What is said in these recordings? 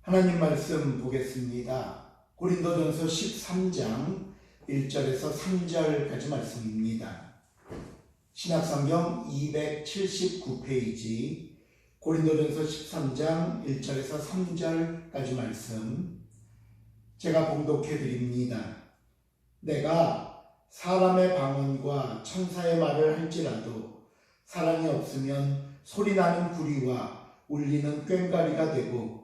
하나님 말씀 보겠습니다. 고린도전서 13장 1절에서 3절까지 말씀입니다. 신약성경 279페이지 고린도전서 13장 1절에서 3절까지 말씀 제가 봉독해 드립니다. 내가 사람의 방언과 천사의 말을 할지라도 사랑이 없으면 소리나는 구리와 울리는 꽹과리가 되고,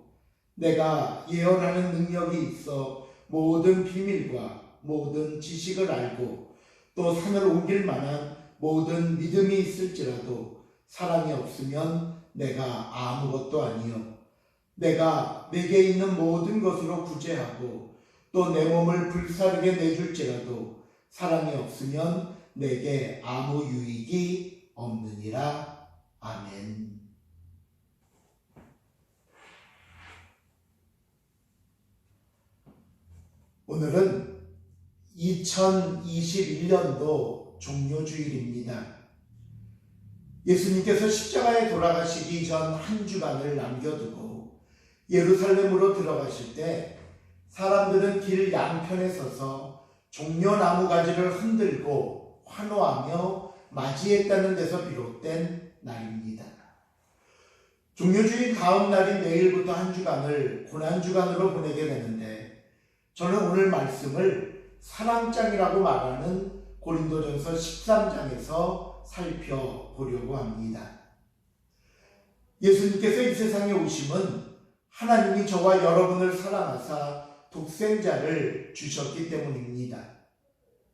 내가 예언하는 능력이 있어 모든 비밀과 모든 지식을 알고 또 산을 옮길 만한 모든 믿음이 있을지라도 사랑이 없으면 내가 아무것도 아니요, 내가 내게 있는 모든 것으로 구제하고 또 내 몸을 불사르게 내줄지라도 사랑이 없으면 내게 아무 유익이 없느니라. 아멘. 오늘은 2021년도 종료주일입니다. 예수님께서 십자가에 돌아가시기 전 한 주간을 남겨두고 예루살렘으로 들어가실 때 사람들은 길 양편에 서서 종려나무 가지를 흔들고 환호하며 맞이했다는 데서 비롯된 날입니다. 종료주일 다음 날인 내일부터 한 주간을 고난주간으로 보내게 되는데, 저는 오늘 말씀을 사랑장이라고 말하는 고린도전서 13장에서 살펴보려고 합니다. 예수님께서 이 세상에 오심은 하나님이 저와 여러분을 사랑하사 독생자를 주셨기 때문입니다.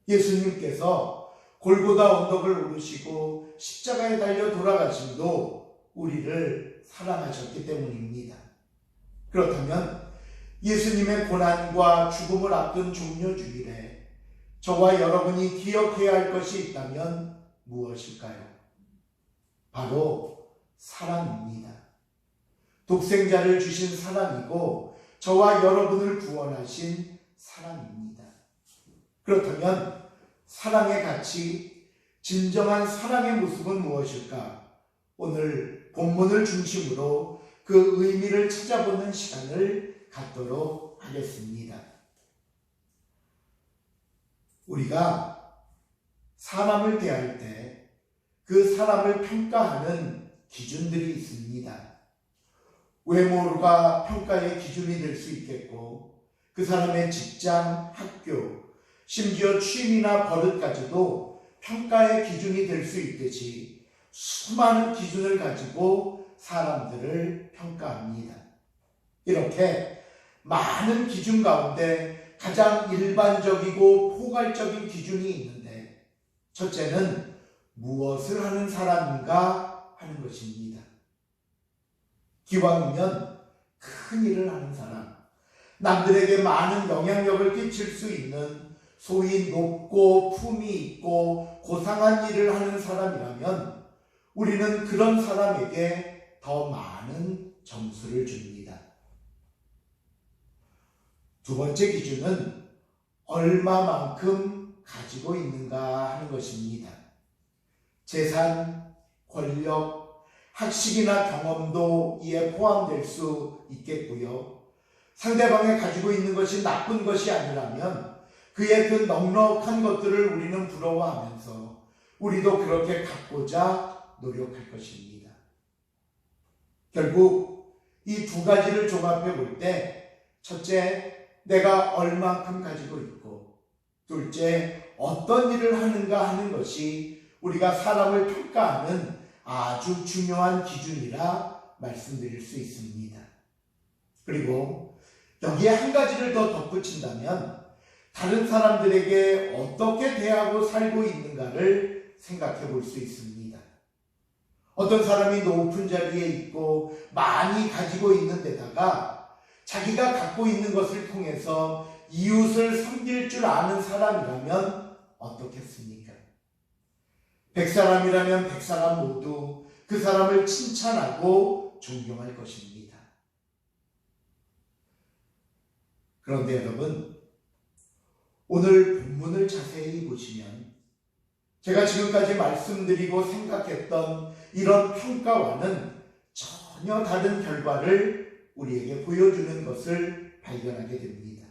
예수님께서 골고다 언덕을 오르시고 십자가에 달려 돌아가심도 우리를 사랑하셨기 때문입니다. 그렇다면 예수님의 고난과 죽음을 앞둔 종료주일에 저와 여러분이 기억해야 할 것이 있다면 무엇일까요? 바로 사랑입니다. 독생자를 주신 사랑이고 저와 여러분을 구원하신 사랑입니다. 그렇다면 사랑의 가치, 진정한 사랑의 모습은 무엇일까? 오늘 본문을 중심으로 그 의미를 찾아보는 시간을 갖도록 하겠습니다. 우리가 사람을 대할 때 그 사람을 평가하는 기준들이 있습니다. 외모가 평가의 기준이 될 수 있겠고, 그 사람의 직장, 학교, 심지어 취미나 버릇까지도 평가의 기준이 될 수 있듯이 수많은 기준을 가지고 사람들을 평가합니다. 이렇게 많은 기준 가운데 가장 일반적이고 포괄적인 기준이 있는데, 첫째는 무엇을 하는 사람인가 하는 것입니다. 기왕이면 큰 일을 하는 사람, 남들에게 많은 영향력을 끼칠 수 있는 소위 높고 품위 있고 고상한 일을 하는 사람이라면 우리는 그런 사람에게 더 많은 점수를 줍니다. 두 번째 기준은 얼마만큼 가지고 있는가 하는 것입니다. 재산, 권력, 학식이나 경험도 이에 포함될 수 있겠고요. 상대방이 가지고 있는 것이 나쁜 것이 아니라면 그의 그 넉넉한 것들을 우리는 부러워하면서 우리도 그렇게 갖고자 노력할 것입니다. 결국 이 두 가지를 종합해 볼 때, 첫째, 내가 얼만큼 가지고 있고, 둘째, 어떤 일을 하는가 하는 것이 우리가 사람을 평가하는 아주 중요한 기준이라 말씀드릴 수 있습니다. 그리고 여기에 한 가지를 더 덧붙인다면, 다른 사람들에게 어떻게 대하고 살고 있는가를 생각해 볼 수 있습니다. 어떤 사람이 높은 자리에 있고 많이 가지고 있는 데다가 자기가 갖고 있는 것을 통해서 이웃을 섬길 줄 아는 사람이라면 어떻겠습니까? 100사람이라면 100사람 모두 그 사람을 칭찬하고 존경할 것입니다. 그런데 여러분, 오늘 본문을 자세히 보시면 제가 지금까지 말씀드리고 생각했던 이런 평가와는 전혀 다른 결과를 우리에게 보여주는 것을 발견하게 됩니다.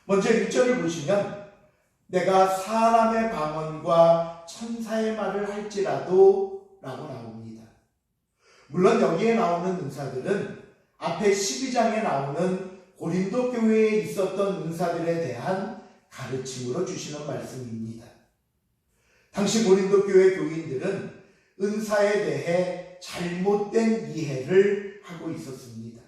먼저 1절을 보시면 내가 사람의 방언과 천사의 말을 할지라도 라고 나옵니다. 물론 여기에 나오는 은사들은 앞에 12장에 나오는 고린도 교회에 있었던 은사들에 대한 가르침으로 주시는 말씀입니다. 당시 고린도 교회 교인들은 은사에 대해 잘못된 이해를 하고 있었습니다.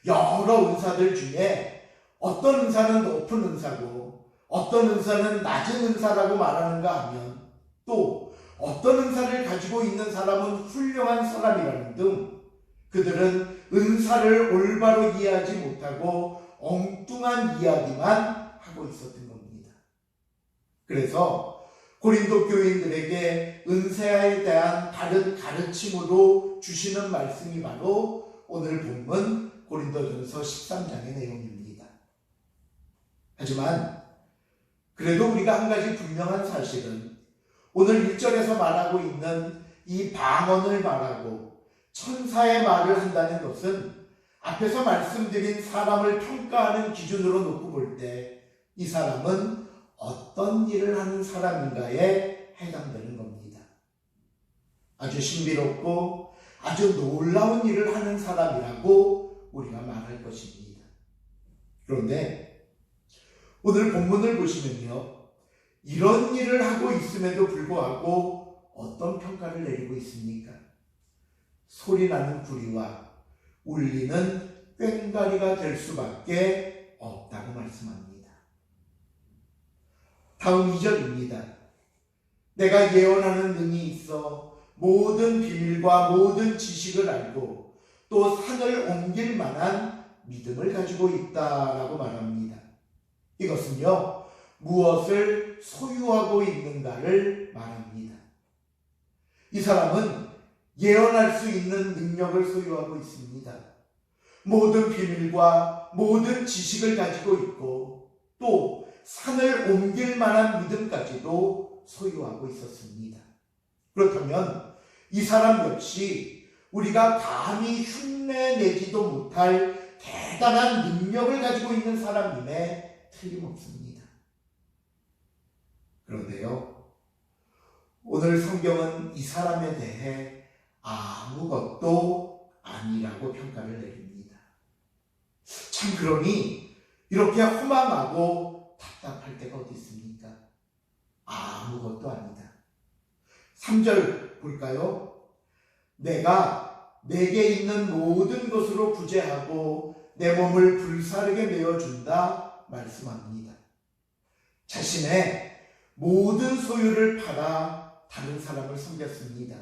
여러 은사들 중에 어떤 은사는 높은 은사고 어떤 은사는 낮은 은사라고 말하는가 하면 또 어떤 은사를 가지고 있는 사람은 훌륭한 사람이라는 등 그들은 은사를 올바로 이해하지 못하고 엉뚱한 이야기만 하고 있었던 겁니다. 그래서 고린도 교인들에게 은사에 대한 다른 가르침으로 주시는 말씀이 바로 오늘 본문 고린도전서 13장의 내용입니다. 하지만 그래도 우리가 한 가지 분명한 사실은 오늘 1절에서 말하고 있는 이 방언을 말하고 천사의 말을 한다는 것은 앞에서 말씀드린 사람을 평가하는 기준으로 놓고 볼 때 이 사람은 어떤 일을 하는 사람인가에 해당되는 겁니다. 아주 신비롭고 아주 놀라운 일을 하는 사람이라고 우리가 말할 것입니다. 그런데 오늘 본문을 보시면요, 이런 일을 하고 있음에도 불구하고 어떤 평가를 내리고 있습니까? 소리나는 구리와 울리는 꽹과리가 될 수밖에 없다고 말씀합니다. 다음 2절입니다. 내가 예언하는 능이 있어 모든 비밀과 모든 지식을 알고 또 산을 옮길 만한 믿음을 가지고 있다라고 말합니다. 이것은요, 무엇을 소유하고 있는가를 말합니다. 이 사람은 예언할 수 있는 능력을 소유하고 있습니다. 모든 비밀과 모든 지식을 가지고 있고 또 산을 옮길 만한 믿음까지도 소유하고 있었습니다. 그렇다면 이 사람 역시 우리가 감히 흉내내지도 못할 대단한 능력을 가지고 있는 사람임에 틀림없습니다. 그런데요, 오늘 성경은 이 사람에 대해 아무것도 아니라고 평가를 내립니다. 참 그러니 이렇게 허망하고 답답할 때가 어디 있습니까? 아무것도 아니다. 3절 볼까요? 내가 내게 있는 모든 것으로 구제하고 내 몸을 불사르게 내어준다 말씀합니다. 자신의 모든 소유를 팔아 다른 사람을 섬겼습니다.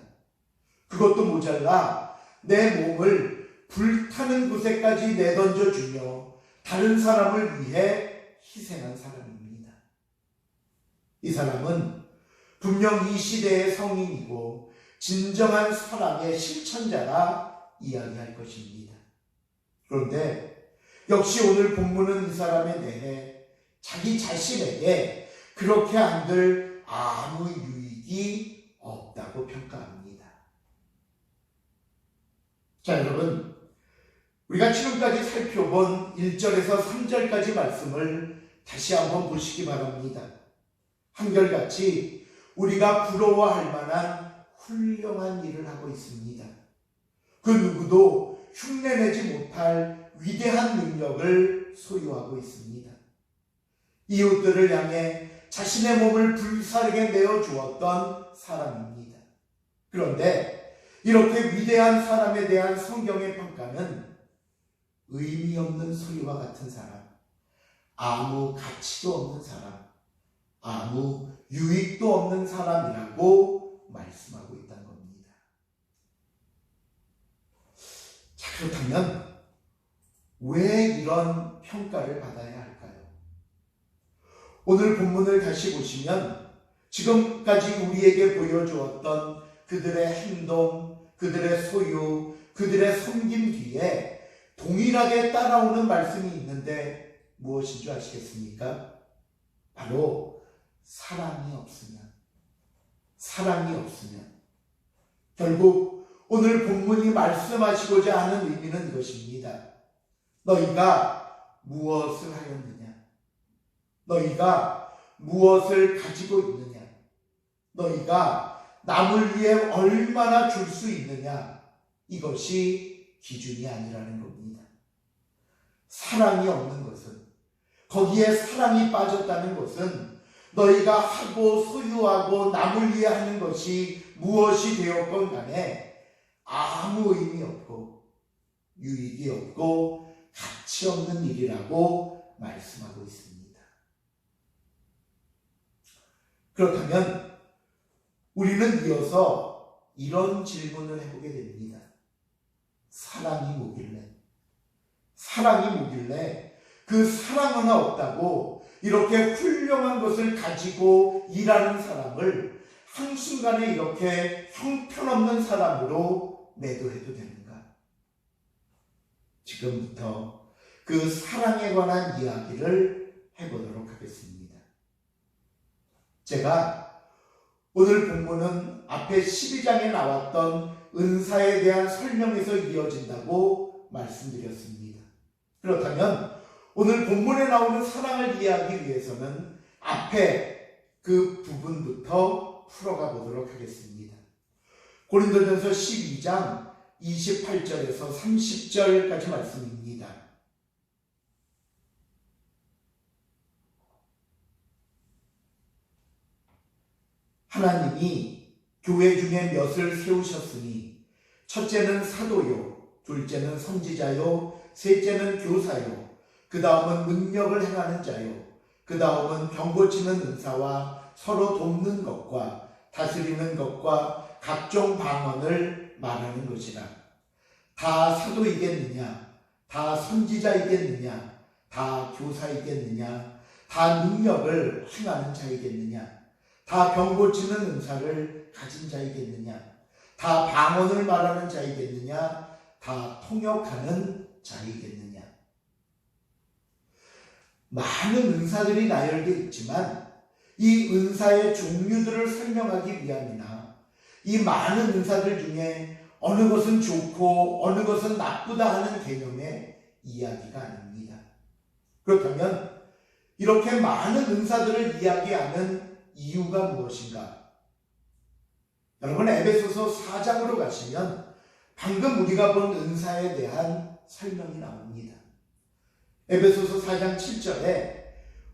그것도 모자라 내 몸을 불타는 곳에까지 내던져 주며 다른 사람을 위해 희생한 사람입니다. 이 사람은 분명 이 시대의 성인이고 진정한 사랑의 실천자라 이야기할 것입니다. 그런데 역시 오늘 본문은 이 사람에 대해 자기 자신에게 그렇게 한들 아무 유익이 없다고 평가합니다. 자, 여러분, 우리가 지금까지 살펴본 1절에서 3절까지 말씀을 다시 한번 보시기 바랍니다. 한결같이 우리가 부러워할 만한 훌륭한 일을 하고 있습니다. 그 누구도 흉내내지 못할 위대한 능력을 소유하고 있습니다. 이웃들을 향해 자신의 몸을 불사르게 내어주었던 사람입니다. 그런데 이렇게 위대한 사람에 대한 성경의 평가는 의미 없는 소리와 같은 사람, 아무 가치도 없는 사람, 아무 유익도 없는 사람이라고 말씀하고 있다는 겁니다. 자, 그렇다면 왜 이런 평가를 받아야 할까요? 오늘 본문을 다시 보시면 지금까지 우리에게 보여주었던 그들의 행동, 그들의 소유, 그들의 섬김 뒤에 동일하게 따라오는 말씀이 있는데 무엇인 줄 아시겠습니까? 바로 사랑이 없으면 결국 오늘 본문이 말씀하시고자 하는 의미는 이것입니다. 너희가 무엇을 하였느냐? 너희가 무엇을 가지고 있느냐? 너희가 남을 위해 얼마나 줄 수 있느냐? 이것이 기준이 아니라는 겁니다. 사랑이 없는 것은, 거기에 사랑이 빠졌다는 것은 너희가 하고 소유하고 남을 위해 하는 것이 무엇이 되었건 간에 아무 의미 없고 유익이 없고 가치 없는 일이라고 말씀하고 있습니다. 그렇다면 우리는 이어서 이런 질문을 해보게 됩니다. 사랑이 뭐길래? 사랑이 뭐길래 그 사랑 하나 없다고 이렇게 훌륭한 것을 가지고 일하는 사람을 한순간에 이렇게 형편없는 사람으로 매도해도 되는가? 지금부터 그 사랑에 관한 이야기를 해보도록 하겠습니다. 제가 오늘 본문은 앞에 12장에 나왔던 은사에 대한 설명에서 이어진다고 말씀드렸습니다. 그렇다면 오늘 본문에 나오는 사랑을 이해하기 위해서는 앞에 그 부분부터 풀어가 보도록 하겠습니다. 고린도전서 12장 28절에서 30절까지 말씀입니다. 하나님이 교회 중에 몇을 세우셨으니 첫째는 사도요, 둘째는 선지자요, 셋째는 교사요, 그 다음은 능력을 행하는 자요, 그 다음은 병 고치는 은사와 서로 돕는 것과 다스리는 것과 각종 방언을 말하는 것이라. 다 사도이겠느냐? 다 선지자이겠느냐? 다 교사이겠느냐? 다 능력을 행하는 자이겠느냐? 다 병 고치는 은사를 가진 자이겠느냐? 다 방언을 말하는 자이겠느냐? 다 통역하는 자이겠느냐? 많은 은사들이 나열되어 있지만 이 은사의 종류들을 설명하기 위함이나 이 많은 은사들 중에 어느 것은 좋고 어느 것은 나쁘다 하는 개념의 이야기가 아닙니다. 그렇다면 이렇게 많은 은사들을 이야기하는 이유가 무엇인가? 여러분, 에베소서 4장으로 가시면 방금 우리가 본 은사에 대한 설명이 나옵니다. 에베소서 4장 7절에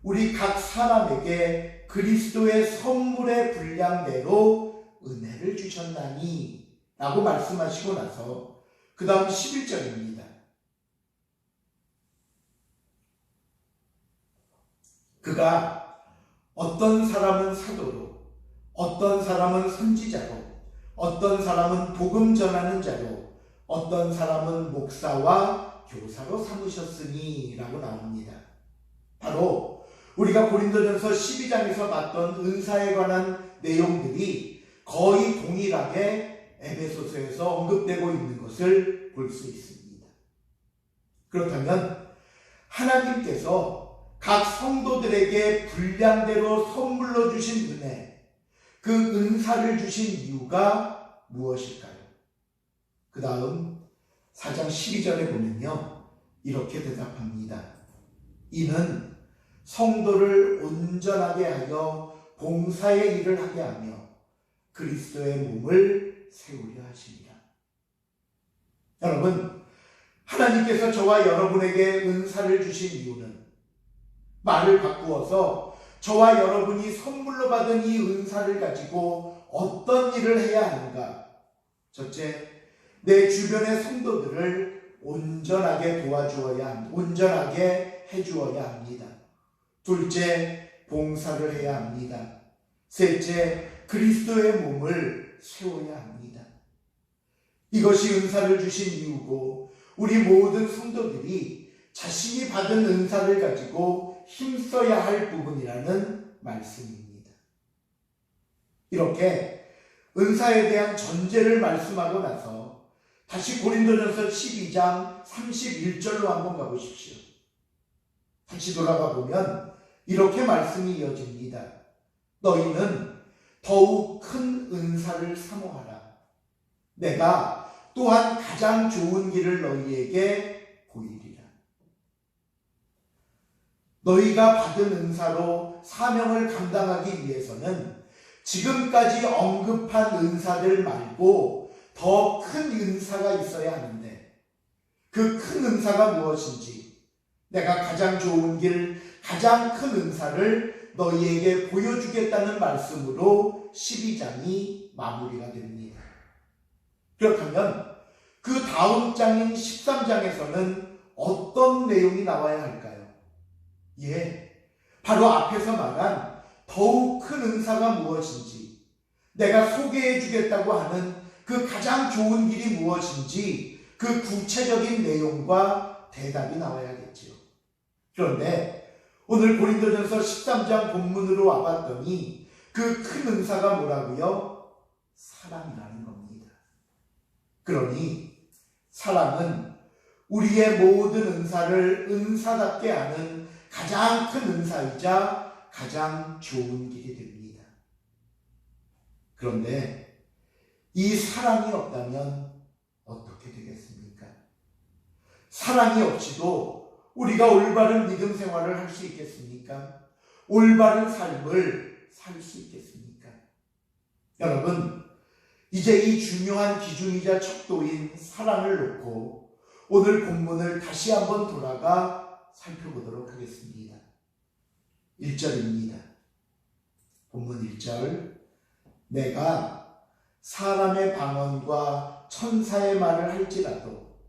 우리 각 사람에게 그리스도의 선물의 분량대로 은혜를 주셨나니 라고 말씀하시고 나서 그 다음 11절입니다. 그가 어떤 사람은 사도로, 어떤 사람은 선지자로, 어떤 사람은 복음 전하는 자로, 어떤 사람은 목사와 교사로 삼으셨으니 라고 나옵니다. 바로 우리가 고린도전서 12장에서 봤던 은사에 관한 내용들이 거의 동일하게 에베소서에서 언급되고 있는 것을 볼 수 있습니다. 그렇다면 하나님께서 각 성도들에게 분량대로 선물로 주신 은혜, 그 은사를 주신 이유가 무엇일까요? 그 다음 4장 12절에 보면요, 이렇게 대답합니다. 이는 성도를 온전하게 하여 봉사의 일을 하게 하며 그리스도의 몸을 세우려 하십니다. 여러분, 하나님께서 저와 여러분에게 은사를 주신 이유는 말을 바꾸어서 저와 여러분이 선물로 받은 이 은사를 가지고 어떤 일을 해야 하는가? 첫째, 내 주변의 성도들을 온전하게 도와주어야, 온전하게 해주어야 합니다. 둘째, 봉사를 해야 합니다. 셋째, 그리스도의 몸을 세워야 합니다. 이것이 은사를 주신 이유고 우리 모든 성도들이 자신이 받은 은사를 가지고 힘써야 할 부분이라는 말씀입니다. 이렇게 은사에 대한 전제를 말씀하고 나서 다시 고린도전서 12장 31절로 한번 가보십시오. 다시 돌아가 보면 이렇게 말씀이 이어집니다. 너희는 더욱 큰 은사를 사모하라. 내가 또한 가장 좋은 길을 너희에게 보이리라. 너희가 받은 은사로 사명을 감당하기 위해서는 지금까지 언급한 은사들 말고 더 큰 은사가 있어야 하는데, 그 큰 은사가 무엇인지 내가 가장 좋은 길, 가장 큰 은사를 너희에게 보여주겠다는 말씀으로 12장이 마무리가 됩니다. 그렇다면 그 다음 장인 13장에서는 어떤 내용이 나와야 할까요? 바로 앞에서 말한 더욱 큰 은사가 무엇인지, 내가 소개해 주겠다고 하는 그 가장 좋은 길이 무엇인지, 그 구체적인 내용과 대답이 나와야겠지요. 그런데 오늘 고린도전서 13장 본문으로 와봤더니 그 큰 은사가 뭐라고요? 사랑이라는 겁니다. 그러니 사랑은 우리의 모든 은사를 은사답게 하는 가장 큰 은사이자 가장 좋은 길이 됩니다. 그런데 이 사랑이 없다면 어떻게 되겠습니까? 사랑이 없이도 우리가 올바른 믿음 생활을 할 수 있겠습니까? 올바른 삶을 살 수 있겠습니까? 여러분, 이제 이 중요한 기준이자 척도인 사랑을 놓고 오늘 본문을 다시 한번 돌아가 살펴보도록 하겠습니다. 1절입니다. 본문 1절. 내가 사람의 방언과 천사의 말을 할지라도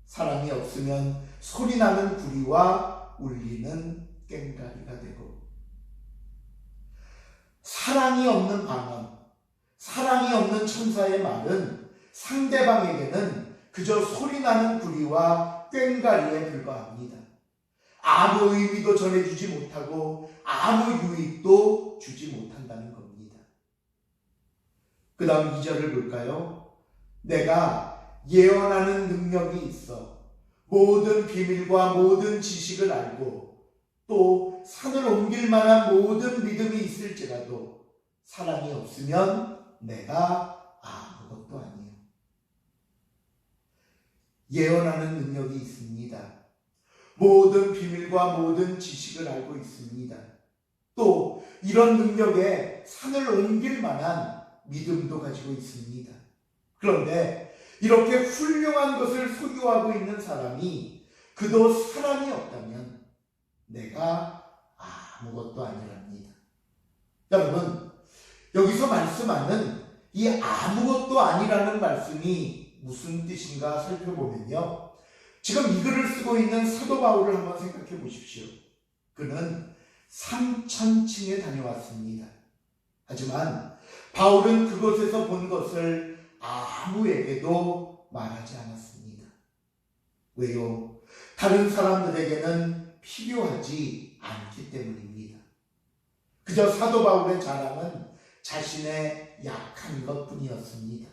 사랑이 없으면 소리나는 구리와 울리는 꽹과리가 되고, 사랑이 없는 방언, 사랑이 없는 천사의 말은 상대방에게는 그저 소리나는 구리와 꽹과리에 불과합니다. 아무 의미도 전해주지 못하고 아무 유익도 주지 못한다는 겁니다. 그 다음 2절을 볼까요? 내가 예언하는 능력이 있어 모든 비밀과 모든 지식을 알고 또 산을 옮길 만한 모든 믿음이 있을지라도 사랑이 없으면 내가 아무것도 아니에요. 예언하는 능력이 있습니다. 모든 비밀과 모든 지식을 알고 있습니다. 또 이런 능력에 산을 옮길 만한 믿음도 가지고 있습니다. 그런데 이렇게 훌륭한 것을 소유하고 있는 사람이 그도 사랑이 없다면 내가 아무것도 아니랍니다. 여러분, 여기서 말씀하는 이 아무것도 아니라는 말씀이 무슨 뜻인가 살펴보면요, 지금 이 글을 쓰고 있는 사도 바울을 한번 생각해 보십시오. 그는 3000층에 다녀왔습니다. 하지만 바울은 그곳에서 본 것을 아무에게도 말하지 않았습니다. 왜요? 다른 사람들에게는 필요하지 않기 때문입니다. 그저 사도 바울의 자랑은 자신의 약한 것뿐이었습니다.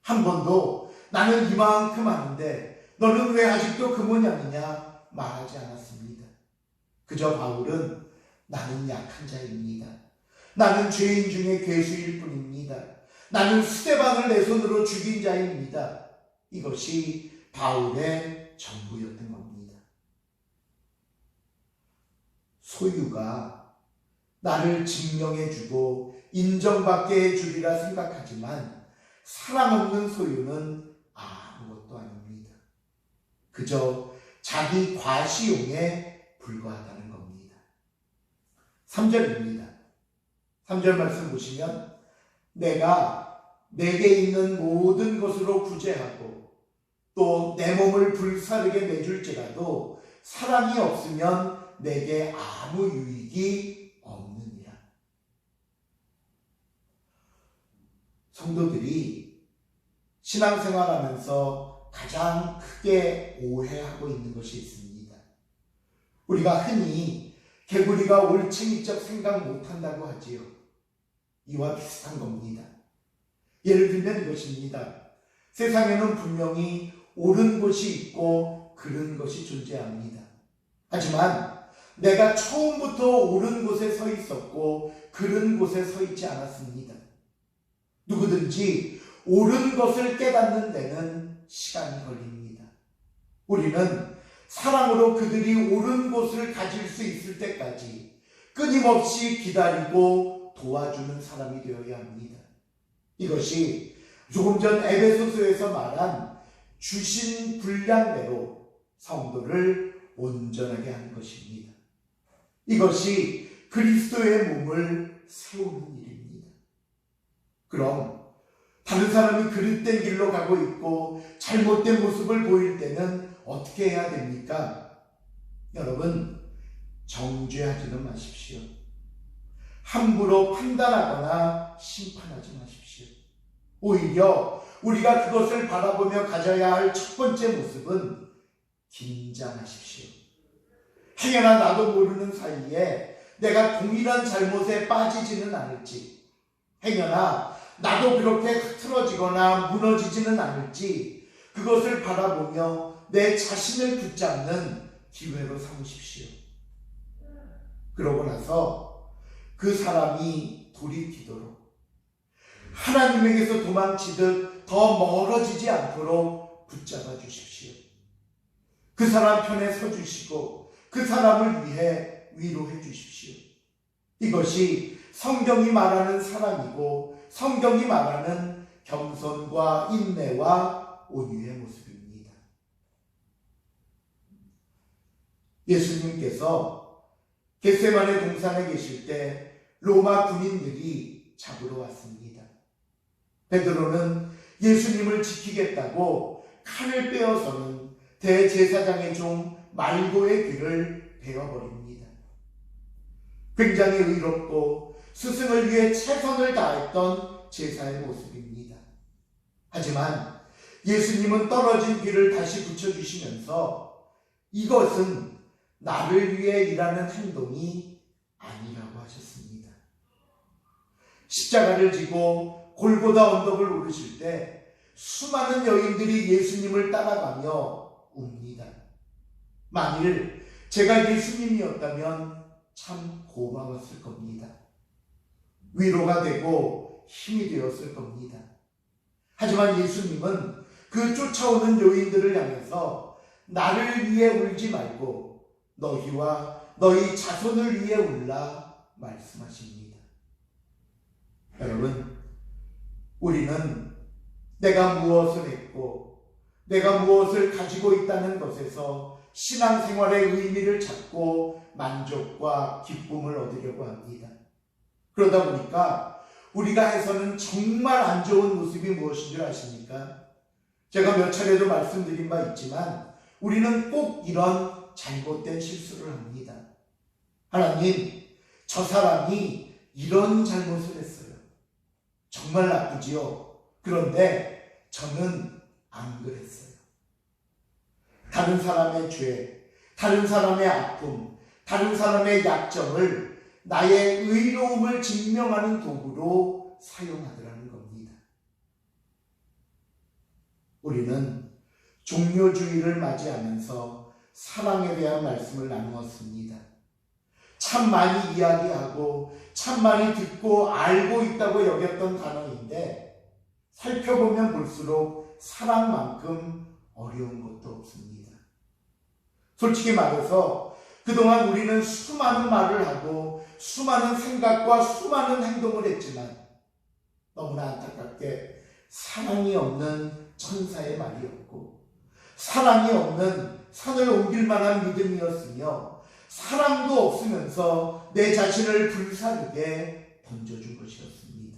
한 번도 나는 이만큼 하는데 너는 왜 아직도 그 모양이냐 말하지 않았습니다. 그저 바울은 나는 약한 자입니다. 나는 죄인 중에 괴수일 뿐입니다. 나는 스데반을 내 손으로 죽인 자입니다. 이것이 바울의 전부였던 겁니다. 소유가 나를 증명해주고 인정받게 해주리라 생각하지만 사랑 없는 소유는 아무것도 아닙니다. 그저 자기 과시용에 불과하다는 겁니다. 3절입니다. 3절 말씀 보시면 내가 내게 있는 모든 것으로 구제하고 또 내 몸을 불사르게 내줄지라도 사랑이 없으면 내게 아무 유익이 없느니라. 성도들이 신앙생활하면서 가장 크게 오해하고 있는 것이 있습니다. 우리가 흔히 개구리가 올챙이적 생각 못한다고 하지요. 이와 비슷한 겁니다. 예를 들면 이것입니다. 세상에는 분명히 옳은 것이 있고 그른 것이 존재합니다. 하지만 내가 처음부터 옳은 곳에 서 있었고 그른 곳에 서 있지 않았습니다. 누구든지 옳은 것을 깨닫는 데는 시간이 걸립니다. 우리는 사랑으로 그들이 옳은 것을 가질 수 있을 때까지 끊임없이 기다리고 도와주는 사람이 되어야 합니다. 이것이 조금 전 에베소서에서 말한 주신 분량대로 성도를 온전하게 하는 것입니다. 이것이 그리스도의 몸을 세우는 일입니다. 그럼 다른 사람이 그릇된 길로 가고 있고 잘못된 모습을 보일 때는 어떻게 해야 됩니까? 여러분, 정죄하지는 마십시오. 함부로 판단하거나 심판하지 마십시오. 오히려 우리가 그것을 바라보며 가져야 할 첫 번째 모습은 긴장하십시오. 행여나 나도 모르는 사이에 내가 동일한 잘못에 빠지지는 않을지, 행여나 나도 그렇게 흐트러지거나 무너지지는 않을지 그것을 바라보며 내 자신을 붙잡는 기회로 삼으십시오. 그러고 나서 그 사람이 돌이키도록, 하나님에게서 도망치듯 더 멀어지지 않도록 붙잡아 주십시오. 그 사람 편에 서 주시고 그 사람을 위해 위로해 주십시오. 이것이 성경이 말하는 사랑이고 성경이 말하는 겸손과 인내와 온유의 모습입니다. 예수님께서 겟세마네 동산에 계실 때 로마 군인들이 잡으러 왔습니다. 베드로는 예수님을 지키겠다고 칼을 빼어서는 대제사장의 종 말고의 귀를 베어버립니다. 굉장히 의롭고 스승을 위해 최선을 다했던 제사의 모습입니다. 하지만 예수님은 떨어진 귀를 다시 붙여주시면서 이것은 나를 위해 일하는 행동이 아니라고 하셨습니다. 십자가를 지고 골고다 언덕을 오르실 때 수많은 여인들이 예수님을 따라가며 웁니다. 만일 제가 예수님이었다면 참 고마웠을 겁니다. 위로가 되고 힘이 되었을 겁니다. 하지만 예수님은 그 쫓아오는 여인들을 향해서 나를 위해 울지 말고 너희와 너희 자손을 위해 울라 말씀하십니다. 여러분, 우리는 내가 무엇을 했고 내가 무엇을 가지고 있다는 것에서 신앙생활의 의미를 찾고 만족과 기쁨을 얻으려고 합니다. 그러다 보니까 우리가 해서는 정말 안 좋은 모습이 무엇인 줄 아십니까? 제가 몇 차례도 말씀드린 바 있지만 우리는 꼭 이런 잘못된 실수를 합니다. 하나님, 저 사람이 이런 잘못을 했어요. 정말 나쁘지요? 그런데 저는 안 그랬어요. 다른 사람의 죄, 다른 사람의 아픔, 다른 사람의 약점을 나의 의로움을 증명하는 도구로 사용하더라는 겁니다. 우리는 종료주의를 맞이하면서 사랑에 대한 말씀을 나누었습니다. 참 많이 이야기하고 참 많이 듣고 알고 있다고 여겼던 단어인데 살펴보면 볼수록 사랑만큼 어려운 것도 없습니다. 솔직히 말해서 그동안 우리는 수많은 말을 하고 수많은 생각과 수많은 행동을 했지만 너무나 안타깝게 사랑이 없는 천사의 말이었고 사랑이 없는 산을 옮길 만한 믿음이었으며 사랑도 없으면서 내 자신을 불사르게 던져준 것이었습니다.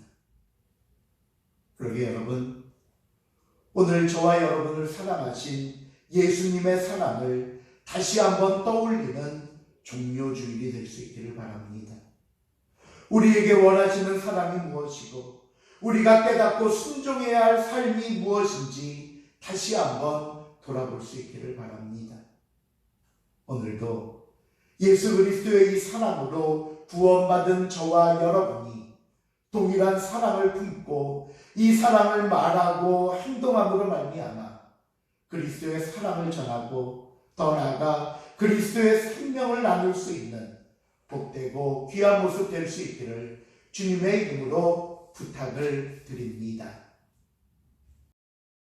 그러게 여러분, 오늘 저와 여러분을 사랑하신 예수님의 사랑을 다시 한번 떠올리는 종료주일이 될 수 있기를 바랍니다. 우리에게 원하시는 사랑이 무엇이고 우리가 깨닫고 순종해야 할 삶이 무엇인지 다시 한번 돌아볼 수 있기를 바랍니다. 오늘도 예수 그리스도의 이 사랑으로 구원받은 저와 여러분이 동일한 사랑을 품고 이 사랑을 말하고 행동함으로 말미암아 그리스도의 사랑을 전하고 더 나아가 그리스도의 생명을 나눌 수 있는 복되고 귀한 모습 될 수 있기를 주님의 이름으로 부탁을 드립니다.